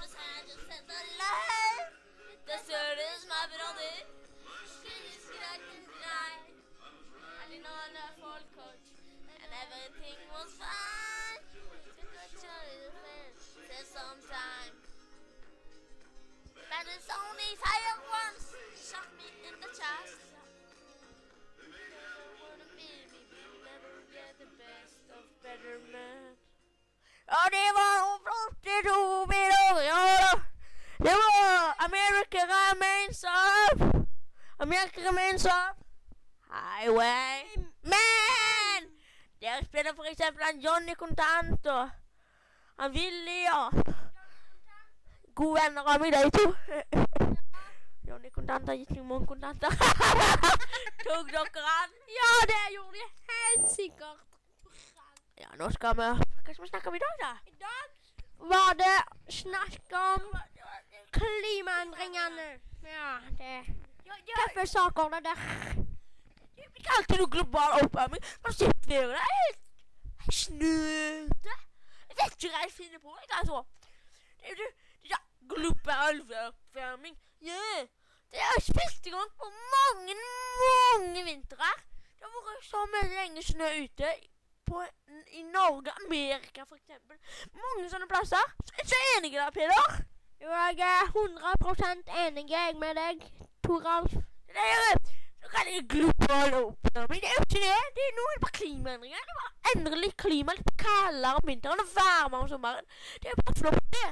was had to set the line. The third is my brother. She's cracking tonight. I didn't know enough for coach, and everything was fine. The coach said sometime. But it's only fire once. Shot me in the chest. Never wanna be me, never get the best of better men. Og det var flotte to videoer. Det var America Remains Up. America Remains Up. Highway. Men! Der spiller for eksempel han Johnny Contant og han Willy og gode venner av meg, de to. Johnny Contant har gitt meg mange kontanter. Tog dere an? Ja, det gjorde jeg helt sikkert. Ja, nå skal vi... Hva skal vi snakke om i dag, da? I dag var det snakk om klimaendringene. Ja, det tøffe saker det der. Vi kan ikke noe global oppvarming. Nå sitter vi her, det er helt snøte. Jeg vet ikke hva jeg finner på, ikke altså. Det er jo global oppvarming. Ja, det har jeg spilt i gang på mange vinterer. Det har vært så mye lenge snø ute i Norge, Amerika for eksempel. Mange sånne plasser. Så er jeg så enig da, Peder. Jo, jeg er 100% enig med deg, Toralf. Det er så kan jeg global oppvarming. Det er jo ikke det. Det er noe bare klimaendringer. Det bare endrer litt klima, litt kaldere om vinteren og varmere om sommeren. Det er jo bare flott det.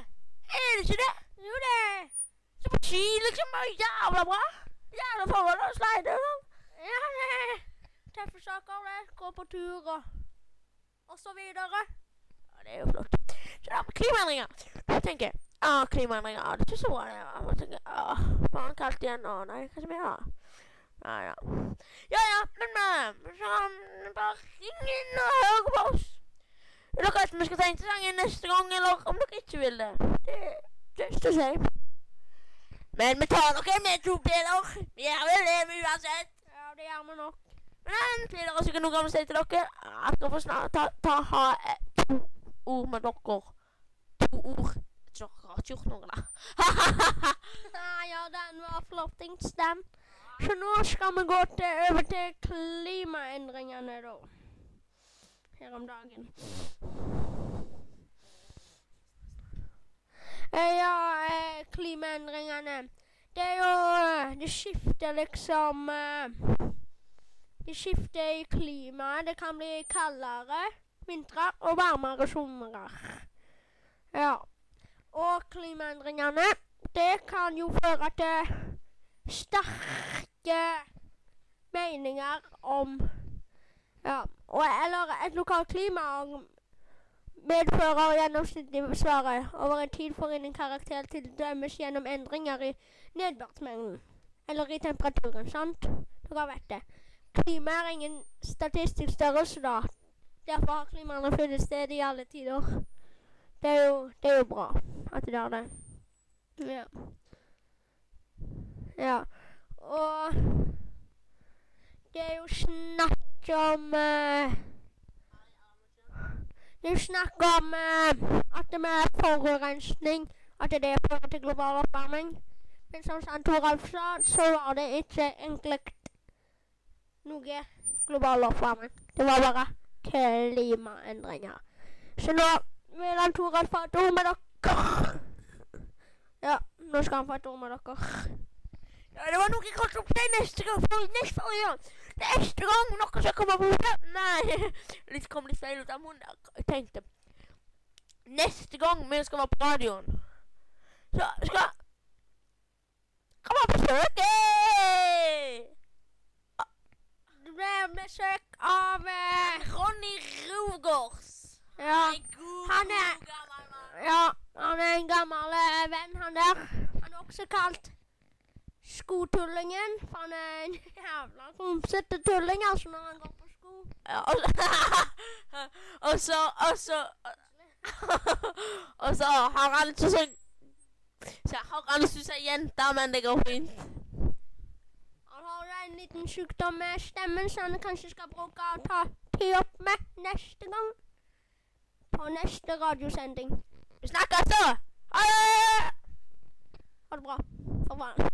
Er det ikke det? Jo, det er. Så på ski liksom er jævla bra. Jævla forhold og slide og sånn. Ja, det er tøffe saker det. Gå på tur og så videre. Ja, det er jo flott. Så da med klimaendringer. Da tenker jeg, klimaendringer, det er ikke så bra det. Jeg tenker, bare kaldt igjen, nei, hva skal vi ha? Ja, men bare ring inn og hør på oss. Vil dere at vi skal ta interessant neste gang, eller om dere ikke vil det? Det er ikke å si. Men vi tar dere med to Peder. Vi gjør vel det uansett. Ja, det gjør vi nok. Men Peder har sikkert noe å si til dere. At dere får snart ha 2 ord med dere. 2 ord. Så dere har ikke gjort noe da. Ja, den var flottings den. Så nå skal vi gå over til klimaendringene da. Her om dagen. Ja, klimaendringene. Det er jo, det skifter liksom, det skifter i klimaet. Det kan bli kaldere vinter og varmere sommer. Ja, og klimaendringene, det kan jo føre til sterke meninger om, ja, eller et lokalt klima medfører gjennomsnittlig svaret over en tid for en karakter til dømmes gjennom endringer i nedbørsmengden, eller i temperaturen, sant? Dere vet det. Klima er ingen statistisk størrelse da. Derfor har klimaene funnet sted i alle tider. Det er jo bra at det er det. Ja. Ja. Og det er jo snakk om det er snakk om at det med forurensning, at det fører til global oppvarming. Men som Toralf sa, så var det ikke egentlig noe global oppvarming. Det var bare klimaendringer. Så nå vil Toralf få et ord med dere. Ja, nå skal han få et ord med dere. Ja, det var noe jeg kanskje opp til neste gang. Neste gang noe skal komme på hodet. Nei, det kom litt feil ut av munnen. Jeg tenkte, neste gang vi skal være på radioen, så skal komme på besøk. Du ble besøk av Ronny Rovgårds. Ja, han er en gammel venn, han der. Han er også kalt skotullingen, for han er en jævla romsete tulling, altså, når han går på sko. Ja, og så har han ikke så jenta, men det går fint. Han har en liten sykdom med stemmen, så han kanskje skal bruke å ta opp med neste gang. På neste radiosending. Vi snakkes så! Ha det! for vann.